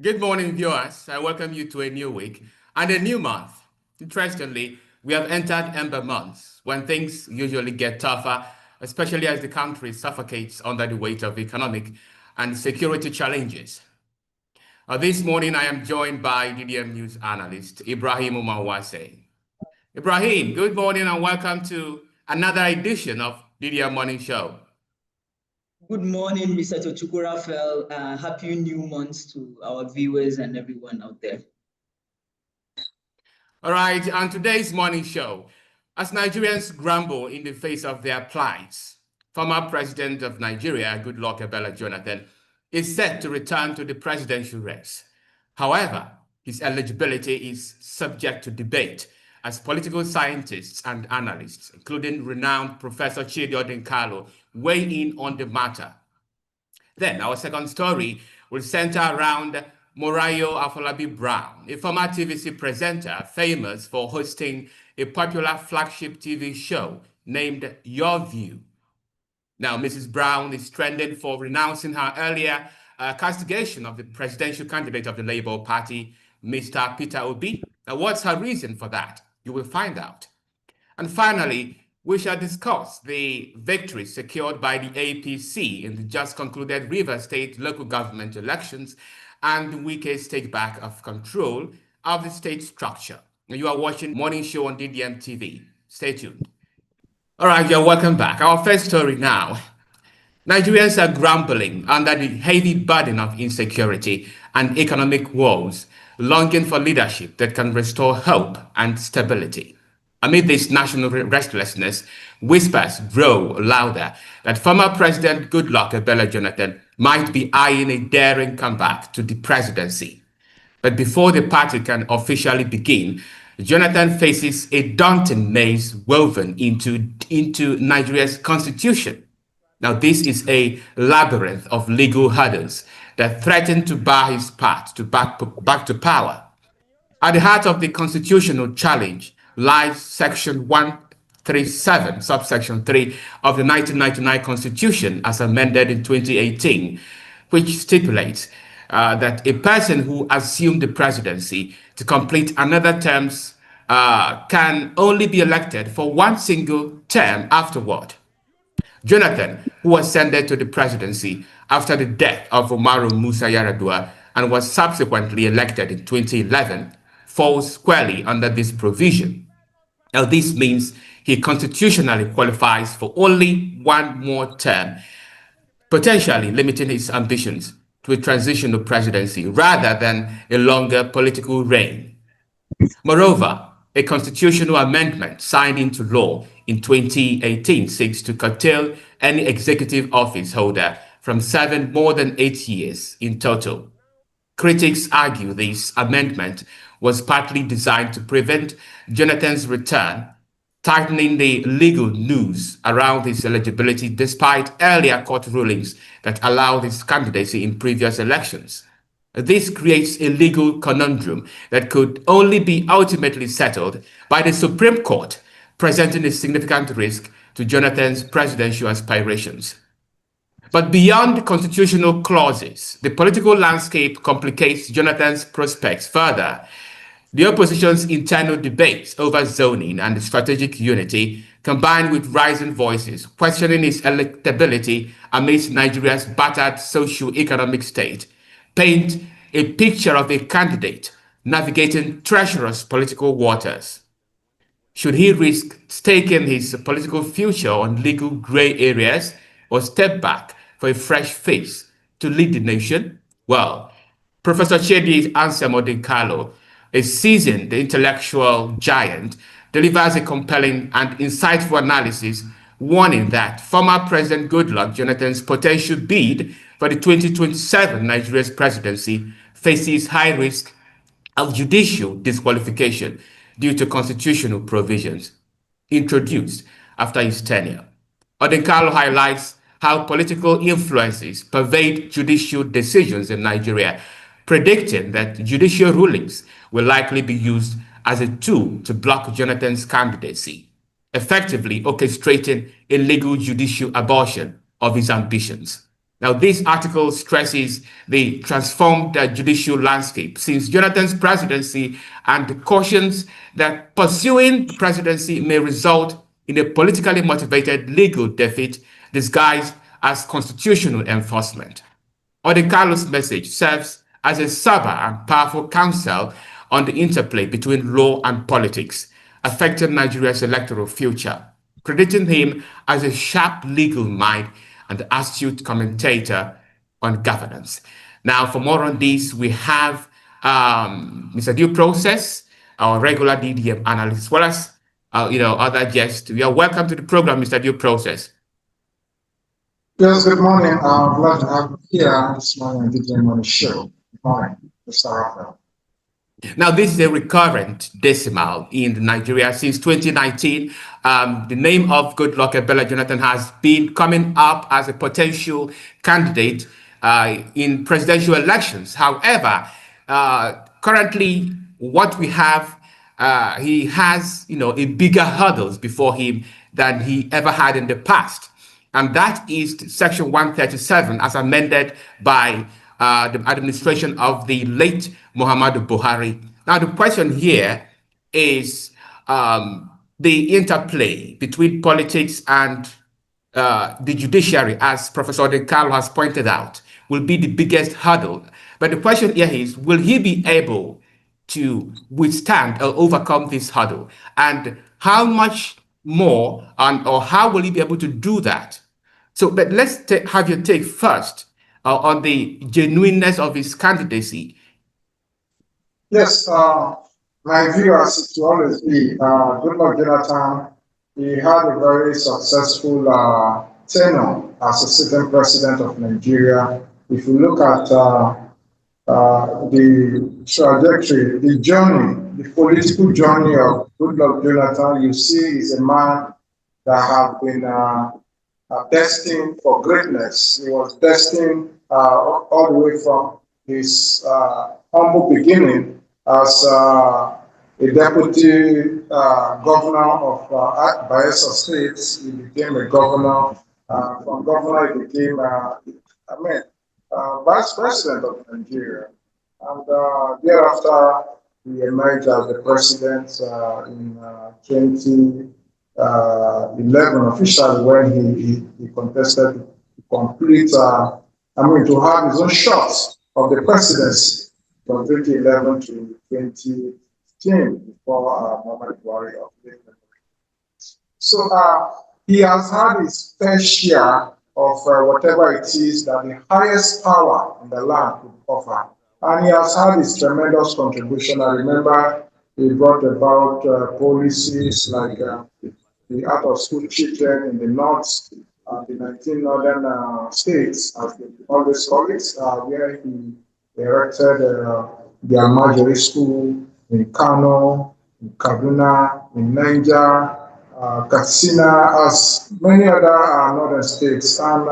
Good morning, viewers. I welcome you to a new week and a new month. Interestingly, we have entered ember months when things usually get tougher, especially as the country suffocates under the weight of economic and security challenges. This morning, I am joined by DDM News analyst Ibrahim Umawase. Ibrahim, good morning and welcome to another edition of DDM Morning Show. Good morning, Mr. Tochukwu. Happy new month to our viewers and everyone out there. All right, on today's morning show, as Nigerians grumble in the face of their plights, former President of Nigeria, Goodluck Jonathan, is set to return to the presidential race. However, his eligibility is subject to debate as political scientists and analysts, including renowned Professor Chidi Odinkalu, weigh in on the matter. Then our second story will center around Morayo Afolabi Brown, a former TVC presenter famous for hosting a popular flagship TV show named Your View. Now, Mrs. Brown is trending for renouncing her earlier castigation of the presidential candidate of the Labour Party, Mr. Peter Obi. Now, what's her reason for that? You will find out. And finally, we shall discuss the victory secured by the APC in the just concluded Rivers State local government elections and the Wike's take back of control of the state structure. You are watching Morning Show on DDM TV. Stay tuned. All right, you're welcome back. Our first story now. Nigerians are grumbling under the heavy burden of insecurity and economic woes, longing for leadership that can restore hope and stability. Amid this national restlessness, whispers grow louder that former President Goodluck Jonathan might be eyeing a daring comeback to the presidency. But before the party can officially begin, Jonathan faces a daunting maze woven into Nigeria's constitution. Now, this is a labyrinth of legal hurdles that threaten to bar his path to back to power. At the heart of the constitutional challenge lies Section 137, subsection 3 of the 1999 Constitution as amended in 2018, which stipulates that a person who assumed the presidency to complete another term can only be elected for one single term afterward. Jonathan, who ascended to the presidency after the death of Umaru Musa Yar'Adua and was subsequently elected in 2011, falls squarely under this provision. Now, this means he constitutionally qualifies for only one more term, potentially limiting his ambitions to a transitional presidency rather than a longer political reign. Moreover, a constitutional amendment signed into law in 2018 seeks to curtail any executive office holder from serving more than 8 years in total. Critics argue this amendment was partly designed to prevent Jonathan's return, tightening the legal noose around his eligibility despite earlier court rulings that allowed his candidacy in previous elections. This creates a legal conundrum that could only be ultimately settled by the Supreme Court, presenting a significant risk to Jonathan's presidential aspirations. But beyond constitutional clauses, the political landscape complicates Jonathan's prospects further. The opposition's internal debates over zoning and strategic unity, combined with rising voices questioning his electability amidst Nigeria's battered socio-economic state, paint a picture of a candidate navigating treacherous political waters. Should he risk staking his political future on legal gray areas or step back for a fresh face to lead the nation? Well, Professor Chidi Odinkalu, a seasoned intellectual giant, delivers a compelling and insightful analysis warning that former President Goodluck Jonathan's potential bid for the 2027 Nigeria's presidency faces high risk of judicial disqualification due to constitutional provisions introduced after his tenure. Odinkalu highlights how political influences pervade judicial decisions in Nigeria, predicting that judicial rulings will likely be used as a tool to block Jonathan's candidacy, effectively orchestrating a legal judicial abortion of his ambitions. Now, this article stresses the transformed judicial landscape since Jonathan's presidency and cautions that pursuing the presidency may result in a politically motivated legal defeat disguised as constitutional enforcement. Odinkalu's message serves as a sober and powerful counsel on the interplay between law and politics, affecting Nigeria's electoral future, crediting him as a sharp legal mind and astute commentator on governance. Now, for more on this, we have Mr. Due Process, our regular DDM analyst, as well as other guests. You are welcome to the program, Mr. Due Process. Yes, good morning. I'm glad to have you here this morning on DDM on the show. Good morning, Mr. Raphael. Now, this is a recurrent decimal in Nigeria since 2019. The name of Goodluck Jonathan has been coming up as a potential candidate in presidential elections. However, currently, what we have, he has, a bigger hurdles before him than he ever had in the past. And that is Section 137, as amended by the administration of the late Muhammadu Buhari. Now, the question here is the interplay between politics and the judiciary, as Professor Odinkalu has pointed out, will be the biggest hurdle. But the question here is, will he be able to withstand or overcome this hurdle? And how much more or how will he be able to do that? So, but let's have your take first on the genuineness of his candidacy. Yes, my view as it will always be, Goodluck Jonathan, he had a very successful tenure as a sitting president of Nigeria. If you look at the trajectory, the journey, the political journey of Goodluck Jonathan, you see he's a man that has been destined for greatness. He was destined all the way from his humble beginning as a deputy governor of Bayelsa State. He became a governor. From governor, he became, vice president of Nigeria. And thereafter, he emerged as the president in 2011 officially when he contested to complete, to have his own shot of the presidency from 2011 to 2015 before Muhammadu Buhari of late memory. So he has had his fair share of whatever it is that the highest power in the land could offer. And he has had his tremendous contribution. I remember he brought about policies like the out of school children in the north, the 19 northern states, as they always call it, where he erected the Almajiri school in Kano, in Kaduna, in Niger, Katsina, as many other northern states. And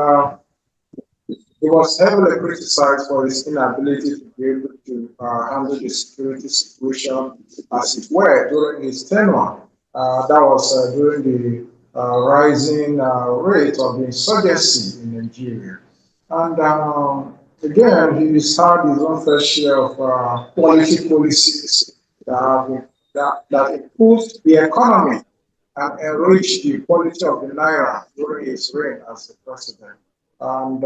he was heavily criticized for his inability to be able to handle the security situation, as it were, during his tenure. That was during the rising rate of the insurgency in Nigeria. And again, he's had his own fair share of quality policies that improved the economy and enriched the quality of the naira during his reign as the president. And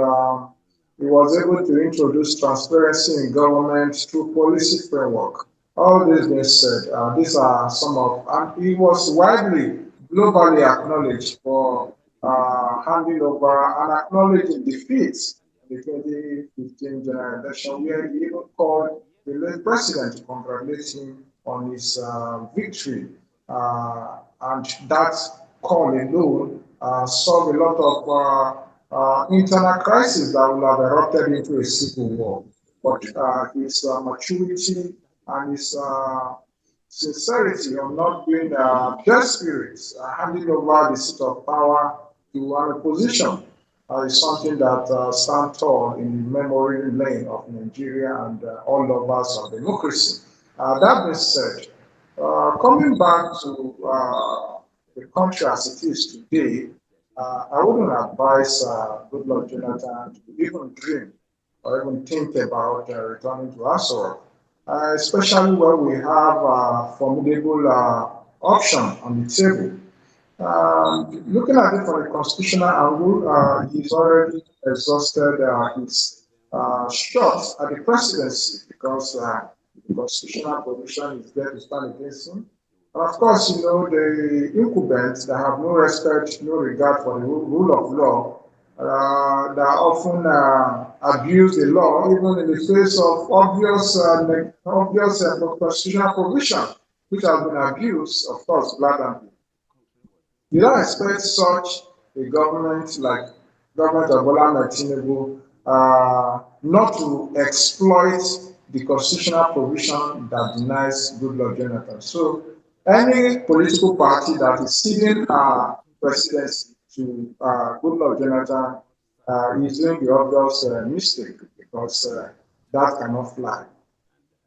he was able to introduce transparency in government through policy framework. All this being said, these are some of, and he was widely globally acknowledged for handing over and acknowledging defeats in the 2015 general election, where he even called the late president to congratulate him on his victory. And that call alone solved a lot of internal crisis that would have erupted into a civil war. But his maturity and his sincerity of not being desperate, handing over the seat of power to an opposition is something that stands tall in the memory lane of Nigeria and all lovers of democracy. That being said, coming back to the country as it is today, I wouldn't advise Goodluck Jonathan to even dream or even think about returning to Asura, especially where we have a formidable option on the table. Looking at it from a constitutional angle, he's already exhausted his shots at the presidency because the constitutional provision is there to stand against him. And of course, the incumbents that have no respect, no regard for the rule of law, that often abuse the law, even in the face of obvious constitutional provision, which has been abused, of course, blatantly. You don't expect such a government like government of Bola Ahmed Tinubu not to exploit the constitutional provision that denies Goodluck Jonathan. So any political party that is ceding presidency to Goodluck Jonathan is doing the obvious mistake because that cannot fly.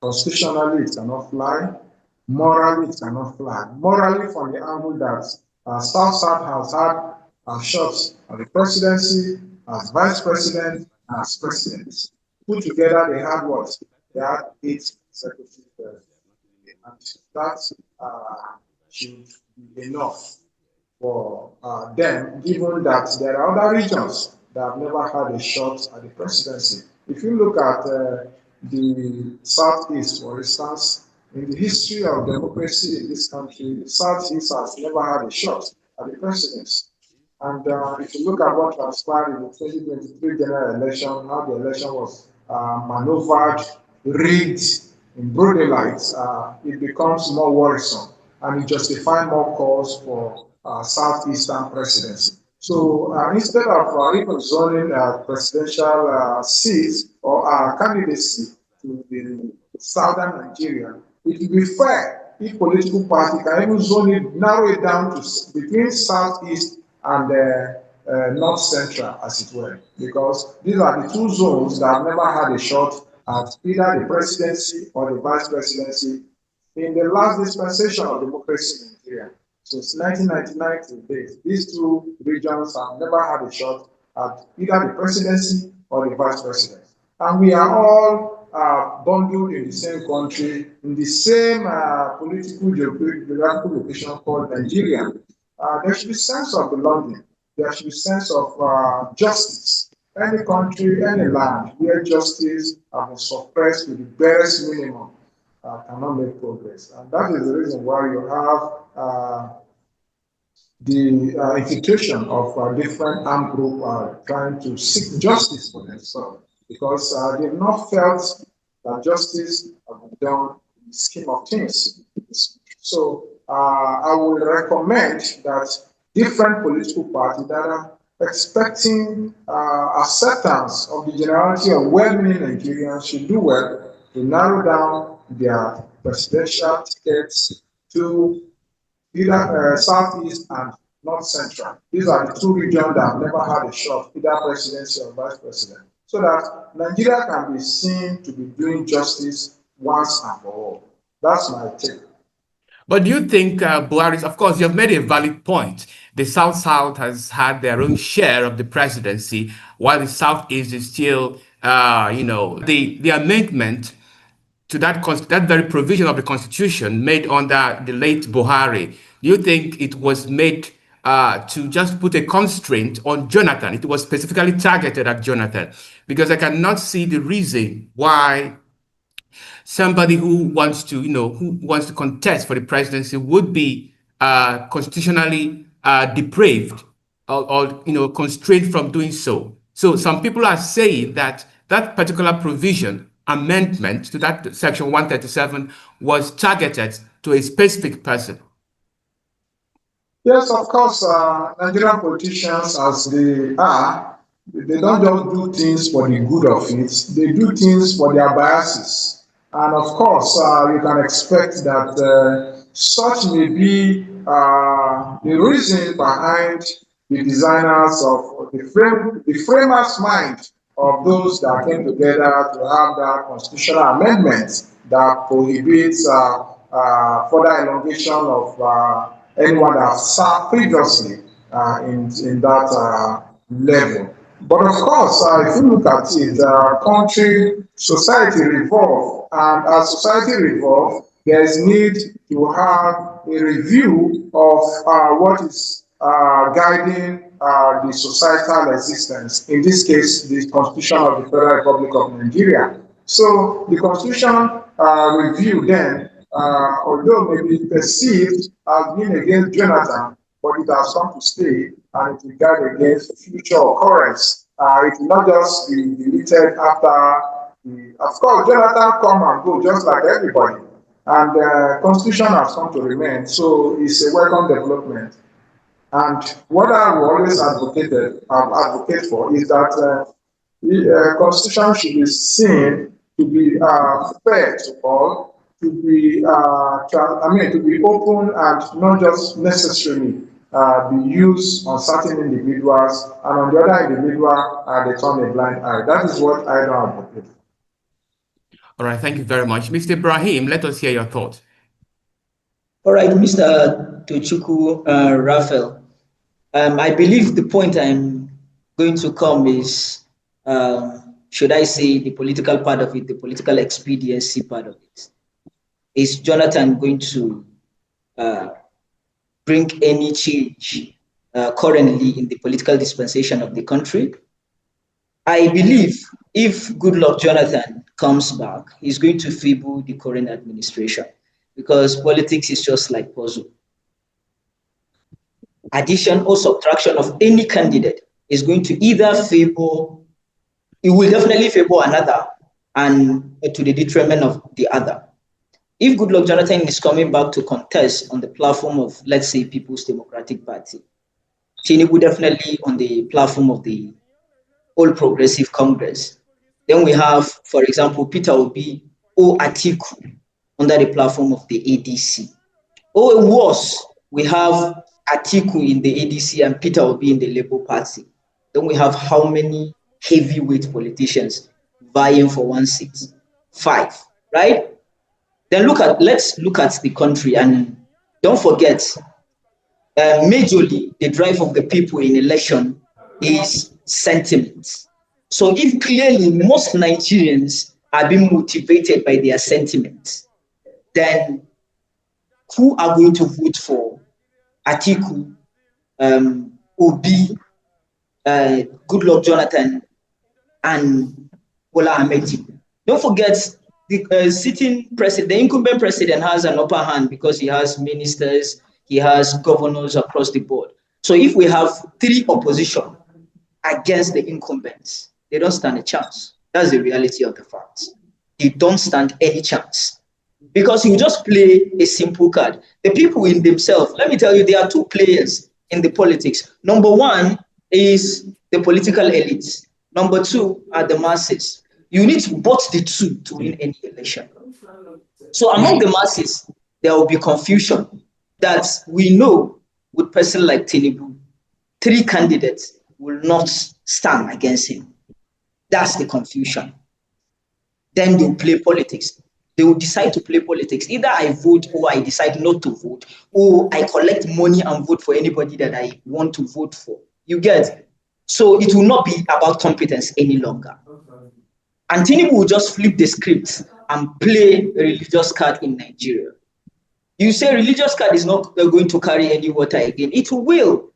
Constitutionally, it cannot fly. Morally, it cannot fly. Morally, from the angle that South has had shots at the presidency, as vice president, as president. Put together, they had what? They had 8 executive and that should be enough for them, given that there are other regions that have never had a shot at the presidency. If you look at the Southeast, for instance, in the history of democracy in this country, the Southeast has never had a shot at the presidency. And if you look at what transpired in the 2023 general election, how the election was maneuvered, rigged in broad daylight, it becomes more worrisome and it justifies more calls for Southeastern presidency. So instead of even zoning presidential seats or candidacy to the southern Nigeria, it would be fair if political party can even zone it, narrow it down to between southeast and north central, as it were, because these are the 2 zones that have never had a shot at either the presidency or the vice presidency in the last dispensation of democracy in Nigeria. Since 1999 to date, these 2 regions have never had a shot at either the presidency or the vice presidency. And we are all bundled in the same country, in the same political geographical location called Nigeria. There should be sense of belonging. There should be sense of justice. Any country, any land where justice has been suppressed to the barest minimum cannot make progress. And that is the reason why you have the infiltration of different armed groups trying to seek justice for themselves because they've not felt that justice has been done in the scheme of things. So I would recommend that different political parties that are expecting acceptance of the generality of well-meaning Nigerians should do well to narrow down their presidential tickets to either southeast and north central. These are the 2 regions that have never had a shot, either presidency or vice president, so that Nigeria can be seen to be doing justice once and for all. That's my take. But do you think Buhari's, of course, you've made a valid point. The South has had their own share of the presidency, while the Southeast is still, the amendment to that very provision of the Constitution made under the late Buhari. Do you think it was made to just put a constraint on Jonathan? It was specifically targeted at Jonathan, because I cannot see the reason why somebody who wants to contest for the presidency would be constitutionally depraved or constrained from doing so. So some people are saying that that particular provision amendment to that section 137 was targeted to a specific person. Yes, of course, Nigerian politicians, as they are, they don't just do things for the good of it, they do things for their biases. And of course, you can expect that such may be the reason behind the designers of the framers' mind of those that came together to have that constitutional amendment that prohibits further elongation of anyone that has served previously in that level. But of course, if you look at it, country, society revolve, and as society revolve, there is need to have a review of what is guiding the societal existence. In this case, the Constitution of the Federal Republic of Nigeria. So the Constitution review then, although may be perceived as being against Jonathan, but it has come to stay and it will guard against future occurrence. It will not just be deleted after of course, Jonathan come and go just like everybody. And the Constitution has come to remain, so it's a welcome development. And what I have always advocate for is that the Constitution should be seen to be fair to all, to be to be open and not just necessarily be used on certain individuals, and on the other individual they turn a blind eye. That is what I don't advocate. All right, thank you very much. Mr. Ibrahim, let us hear your thoughts. All right, Mr. Tochukwu Raphael. I believe the point I'm going to come is, should I say, the political part of it, the political expediency part of it. Is Jonathan going to bring any change currently in the political dispensation of the country? I believe if Goodluck Jonathan comes back, he's going to favor the current administration, because politics is just like puzzle. Addition or subtraction of any candidate is going to either favor, it will definitely favor another and to the detriment of the other. If Goodluck Jonathan is coming back to contest on the platform of, let's say, People's Democratic Party, Tinubu definitely on the platform of the All Progressive Congress. Then we have, for example, Peter Obi or Atiku under the platform of the ADC. Or worse, we have Atiku in the ADC and Peter Obi in the Labour Party. Then we have how many heavyweight politicians vying for one seat? 5, right? Then let's look at the country, and don't forget, majorly the drive of the people in election is sentiment. So if clearly most Nigerians are being motivated by their sentiments, then who are going to vote for Atiku, Obi, Goodluck Jonathan, and Bola Ahmed Tinubu? Don't forget, the sitting president, the incumbent president, has an upper hand because he has ministers, he has governors across the board. So if we have 3 opposition against the incumbents, they don't stand a chance. That's the reality of the facts. They don't stand any chance, because you just play a simple card. The people in themselves, let me tell you, there are 2 players in the politics. Number 1 is the political elites. Number 2 are the masses. You need both the 2 to win any election. So among the masses, there will be confusion that we know with a person like Tinubu, 3 candidates will not stand against him. That's the confusion. Then they'll play politics. They will decide to play politics. Either I vote or I decide not to vote, or I collect money and vote for anybody that I want to vote for. You get? So it will not be about competence any longer. And Tinubu will just flip the script and play a religious card in Nigeria. You say religious card is not going to carry any water again. It will,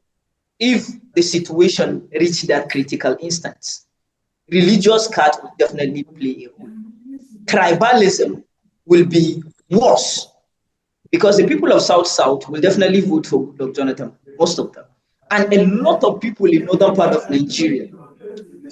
if the situation reaches that critical instance. Religious card will definitely play a role. Tribalism will be worse, because the people of South will definitely vote for Goodluck Jonathan, most of them. And a lot of people in northern part of Nigeria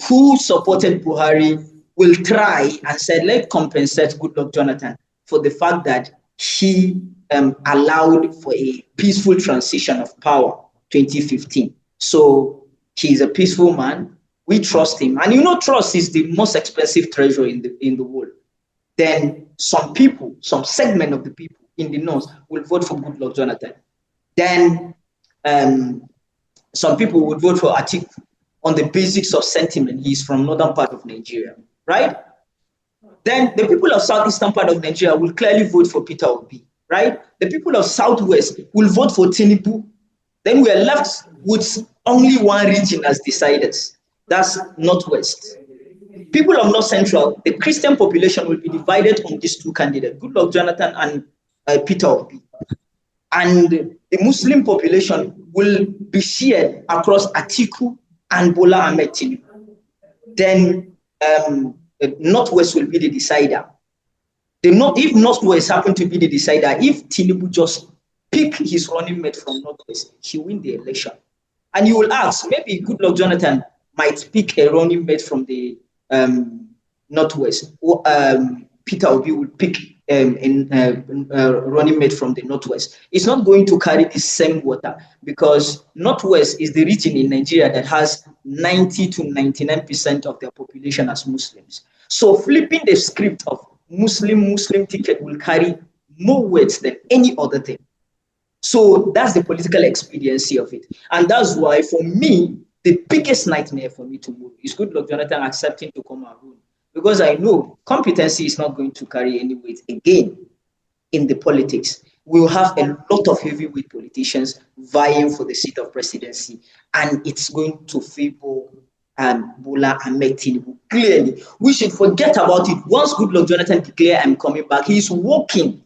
who supported Buhari will try and say, let's compensate Goodluck Jonathan for the fact that he allowed for a peaceful transition of power 2015. So he's a peaceful man. We trust him. And you know, trust is the most expensive treasure in the world. Then some people, some segment of the people in the north will vote for Goodluck Jonathan. Then some people would vote for Atiku on the basics of sentiment. He's from northern part of Nigeria, right? Then the people of southeastern part of Nigeria will clearly vote for Peter Obi, right? The people of southwest will vote for Tinubu Then we are left with only one region as deciders. That's Northwest. People of North Central, the Christian population will be divided on these two candidates, Goodluck Jonathan and Peter Obi. And the Muslim population will be shared across Atiku and Bola Ahmed Tinubu. Then Northwest will be the decider. If Northwest happen to be the decider, if Tinubu just pick his running mate from Northwest, he win the election. And you will ask, maybe Goodluck Jonathan might pick a running mate from the Northwest, or Peter Obi will pick running mate from the Northwest. It's not going to carry the same water, because Northwest is the region in Nigeria that has 90 to 99% of their population as Muslims. So flipping the script of Muslim ticket will carry more weight than any other thing. So that's the political expediency of it. And that's why, for me, the biggest nightmare for me to move is Goodluck Jonathan accepting to come and rule. Because I know competency is not going to carry any weight again in the politics. We will have a lot of heavyweight politicians vying for the seat of presidency, and it's going to favor Bola Ahmed Tinubu. Clearly, we should forget about it. Once Goodluck Jonathan declares I'm coming back, he's working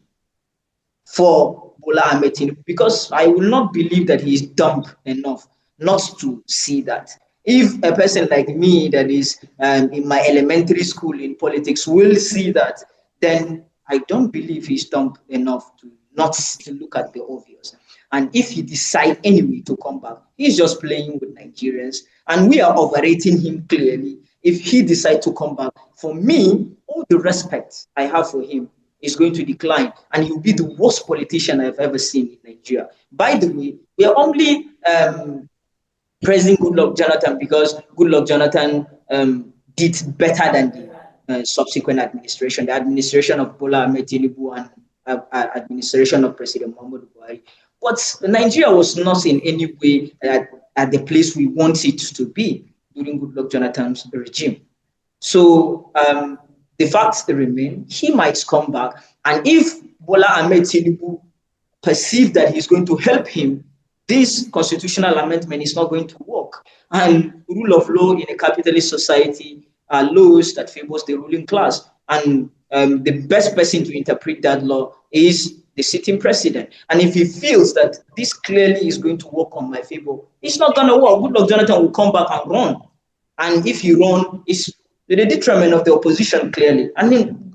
for Bola Ahmed Tinubu, because I will not believe that he is dumb enough not to see that. If a person like me that is in my elementary school in politics will see that, then I don't believe he's dumb enough to not to look at the obvious. And if he decides anyway to come back, he's just playing with Nigerians, and we are overrating him clearly. If he decides to come back, for me, all the respect I have for him is going to decline, and he'll be the worst politician I've ever seen in Nigeria. By the way, we are only praising Goodluck Jonathan because Goodluck Jonathan did better than the subsequent administration, the administration of Bola Ahmed Tinubu and administration of President Muhammadu Buhari. But Nigeria was not in any way at the place we want it to be during Goodluck Jonathan's regime. So the facts remain, he might come back. And if Bola Ahmed Tinubu perceives that he's going to help him, this constitutional amendment is not going to work. And rule of law in a capitalist society are laws that favors the ruling class. And the best person to interpret that law is the sitting president. And if he feels that this clearly is going to work on my favor, it's not going to work. Goodluck Jonathan will come back and run. And if he runs, it's to the detriment of the opposition, clearly. And then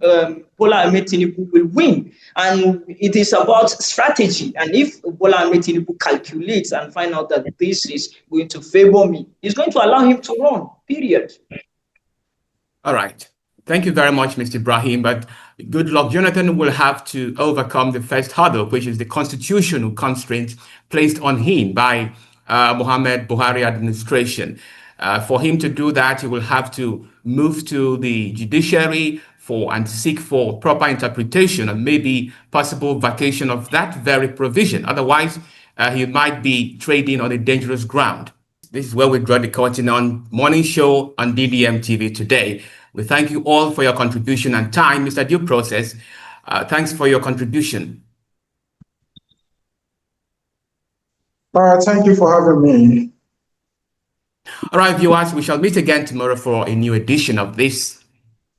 Bola Ahmed Tinubu will win. And it is about strategy. And if Bola Ahmed Tinubu calculates and find out that this is going to favor me, he's going to allow him to run, period. All right. Thank you very much, Mr. Ibrahim. But Goodluck Jonathan will have to overcome the first hurdle, which is the constitutional constraints placed on him by Muhammad Buhari administration. For him to do that, he will have to move to the judiciary and seek for proper interpretation and maybe possible vacation of that very provision. Otherwise, he might be trading on a dangerous ground. This is where we draw the curtain on Morning Show on DDM TV today. We thank you all for your contribution and time. Mr. Due Process, thanks for your contribution. Thank you for having me. All right, viewers, we shall meet again tomorrow for a new edition of this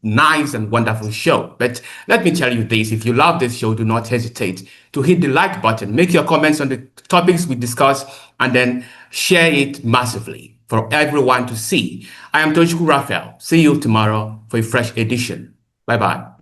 nice and wonderful show. But let me tell you this, if you love this show, do not hesitate to hit the like button, make your comments on the topics we discuss, and then share it massively for everyone to see. I am Tochukwu Raphael. See you tomorrow for a fresh edition. Bye-bye.